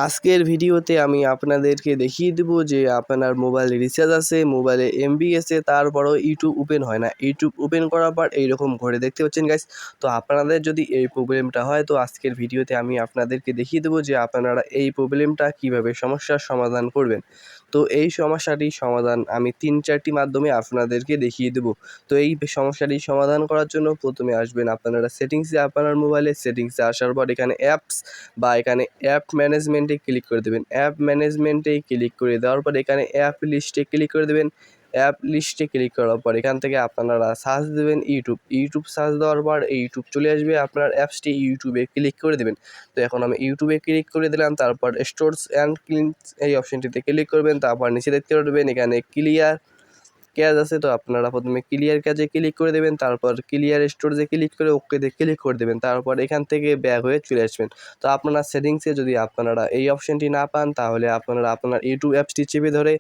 আজকের ভিডিওতে আমি আপনাদেরকে দেখিয়ে দেবো যে আপনার মোবাইলে রিচার্জ আছে, মোবাইলে এমবি আছে, তারপরেও ইউটিউব ওপেন হয় না। ইউটিউব ওপেন করার পর এইরকম ঘরে দেখতে পাচ্ছেন গাইস। তো আপনাদের যদি এই প্রবলেমটা হয় তো আজকের ভিডিওতে আমি আপনাদেরকে দেখিয়ে দেবো যে আপনারা এই প্রবলেমটা কীভাবে সমস্যার সমাধান করবেন। তো এই সমস্যাটির সমাধান আমি 3-4টি মাধ্যমে আপনাদেরকে দেখিয়ে দেবো। তো এই সমস্যাটি সমাধান করার জন্য প্রথমে আসবেন আপনারা সেটিংসে, আপনার মোবাইলে সেটিংসে আসার পর এখানে অ্যাপস বা এখানে অ্যাপ ম্যানেজমেন্টে ক্লিক করে দেবেন। অ্যাপ ম্যানেজমেন্টে ক্লিক করে দেওয়ার পর এখানে অ্যাপ লিস্টে ক্লিক করে দেবেন। অ্যাপ লিস্টে ক্লিক করার পর এখান থেকে আপনারা সার্চ দেবেন ইউটিউব সার্চ দেওয়ার পর ইউটিউব চলে আসবে, আপনার অ্যাপসটি ইউটিউবে ক্লিক করে দেবেন। তো এখন আমি ইউটিউবে ক্লিক করে দিলাম, তারপর স্টোরস অ্যান্ড ক্লিনস এই অপশনটিতে ক্লিক করবেন, তারপর নিচে দেখতে পারবেন এখানে ক্লিয়ার ক্যাশ আছে। তো আপনারা প্রথমে ক্লিয়ার ক্যাশে ক্লিক করে দেবেন, তারপর ক্লিয়ার স্টোরেজে ক্লিক করে ওকেতে ক্লিক করে দেবেন, তারপর এখান থেকে ব্যাক হয়ে চলে আসবেন। তো আপনারা সেটিংসে যদি আপনারা এই অপশনটি না পান তাহলে আপনারা আপনার ইউটিউব অ্যাপসটি চেপে ধরে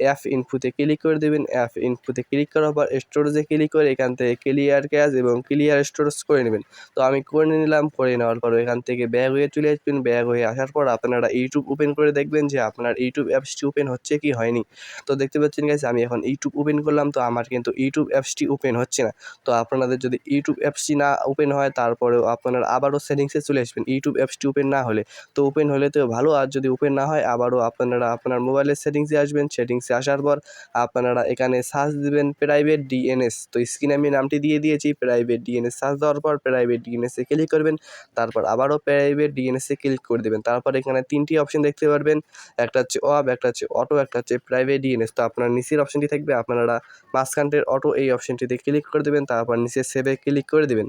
অ্যাপ ইনফোতে ক্লিক করে দেবেন। অ্যাপ ইনফোতে ক্লিক করার পর স্টোরেজে ক্লিক করে এখান থেকে ক্লিয়ার ক্যাশ এবং ক্লিয়ার স্টোরেজ করে নেবেন। তো আমি করে নিলাম, করে নেওয়ার পর এখান থেকে ব্যাক হয়ে চলে আসবেন। ব্যাক হয়ে আসার পর আপনারা ইউটিউব ওপেন করে দেখবেন যে আপনার ইউটিউব অ্যাপসটি ওপেন হচ্ছে কি হয়নি। তো দেখতে পাচ্ছেন গাইস, আমি এখন ইউটিউব ওপেন করলাম, তো আমার কিন্তু ইউটিউব অ্যাপসটি ওপেন হচ্ছে না। তো আপনাদের যদি ইউটিউব অ্যাপসটি না ওপেন হয় তারপরেও আপনারা আবারও সেটিংসে চলে আসবেন। ইউটিউব অ্যাপসটি ওপেন না হলে, তো ওপেন হলে তো ভালো, আর যদি ওপেন না হয় আবারও আপনারা আপনার মোবাইলের সেটিংসে আসবেন। সেটিংসে আসার পর আপনারা এখানে সার্চ দিবেন প্রাইভেট ডিএনএস। তো স্ক্রিনে আমি নামটি দিয়ে দিয়েছি, প্রাইভেট ডিএনএস সার্চ দেওয়ার পর প্রাইভেট ডিএনএসে ক্লিক করবেন, তারপর আবারও প্রাইভেট ডিএনএসে ক্লিক করে দেবেন। তারপর এখানে 3টি অপশন দেখতে পারবেন, একটা হচ্ছে অফ, একটা হচ্ছে অটো, একটা হচ্ছে প্রাইভেট ডিএনএস। তো আপনার নিচের অপশনটি থাকবে, আপনারা মাঝখানটের অটো এই অপশনটিতে ক্লিক করে দেবেন, তারপর নিচে সেভে ক্লিক করে দেবেন।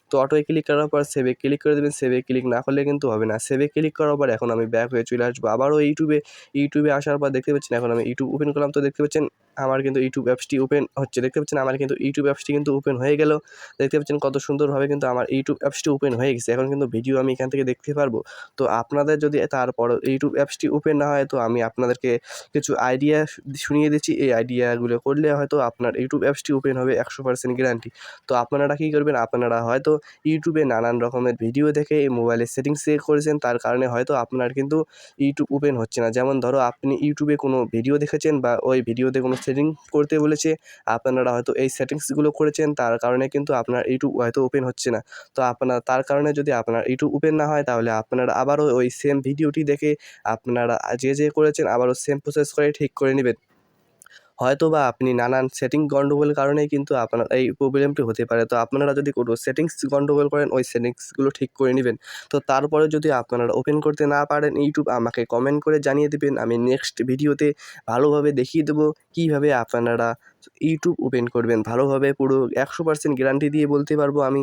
তো অটোয় ক্লিক করার পর সেভে ক্লিক করে দেবেন। সেভে ক্লিক না করলে কিন্তু হবে না। সেভে ক্লিক করার পর এখন আমি ব্যাক হয়ে চলে আসবো আবারও ইউটিউবে আসার পর দেখতে পাচ্ছেন এখন আমি ইউটিউব ওপেন করলাম। তো দেখতে পাচ্ছেন আমার কিন্তু ইউটিউব অ্যাপসটি ওপেন হচ্ছে। দেখতে পাচ্ছেন আমার কিন্তু ইউটিউব অ্যাপসটি কিন্তু ওপেন হয়ে গেল। দেখতে পাচ্ছেন কত সুন্দরভাবে কিন্তু আমার ইউটিউব অ্যাপসটি ওপেন হয়ে গেছে। এখন কিন্তু ভিডিও আমি এখান থেকে দেখতে পারবো। তো আপনাদের যদি তারপরও ইউটিউব অ্যাপসটি ওপেন না হয় তো আমি আপনাদেরকে কিছু আইডিয়া শুনিয়ে দিচ্ছি। এই আইডিয়াগুলো করলে হয়তো আপনার ইউটিউব অ্যাপসটি ওপেন হবে 100% গ্যারান্টি। তো আপনারা কী করবেন, আপনারা হয়তো ইউটিউবে নানান রকমের ভিডিও দেখে এই মোবাইলের সেটিংসে করেছেন, তার কারণে হয়তো আপনার কিন্তু ইউটিউব ওপেন হচ্ছে না। যেমন ধরো আপনি ইউটিউবে কোনো ভিডিও দেখেছেন বা ওই ভিডিওতে কোনো সেটিং করতে বলেছে, আপনারা হয়তো এই সেটিংসগুলো করেছেন, তার কারণে কিন্তু আপনার ইউটিউব হয়তো ওপেন হচ্ছে না। তো তার কারণে যদি আপনার ইউটিউব ওপেন না হয় তাহলে আপনারা আবারও ওই সেম ভিডিওটি দেখে আপনারা যে করেছেন আবারও সেম প্রসেস করে ঠিক করে নেবেন। হয়তোবা আপনি নানান সেটিং গন্ডগোলের কারণেই কিন্তু আপনার এই প্রবলেমটি হতে পারে। তো আপনারা যদি কোনো সেটিংস গন্ডগোল করেন ওই সেটিংসগুলো ঠিক করে নেবেন। তো তারপরে যদি আপনারা ওপেন করতে না পারেন ইউটিউব, আমাকে কমেন্ট করে জানিয়ে দিবেন। আমি নেক্সট ভিডিওতে ভালোভাবে দেখিয়ে দেবো কীভাবে আপনারা ইউটিউব ওপেন করবেন ভালোভাবে, পুরো 100% গ্যারান্টি দিয়ে বলতে পারবো আমি।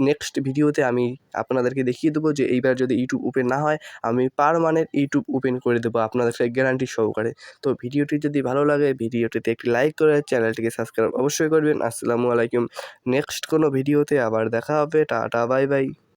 নেক্সট ভিডিওতে আমি আপনাদেরকে দেখিয়ে দেবো যে এইবার যদি ইউটিউব ওপেন না হয় আমি পার্মানেন্ট ইউটিউব ওপেন করে দেবো আপনাদেরকে গ্যারান্টি সহকারে। তো ভিডিওটি যদি ভালো লাগে ভিডিওটিতে একটি লাইক করে চ্যানেলটিকে সাবস্ক্রাইব অবশ্যই করবেন। আসসালামু আলাইকুম। নেক্সট কোনো ভিডিওতে আবার দেখা হবে। Tata, bye bye.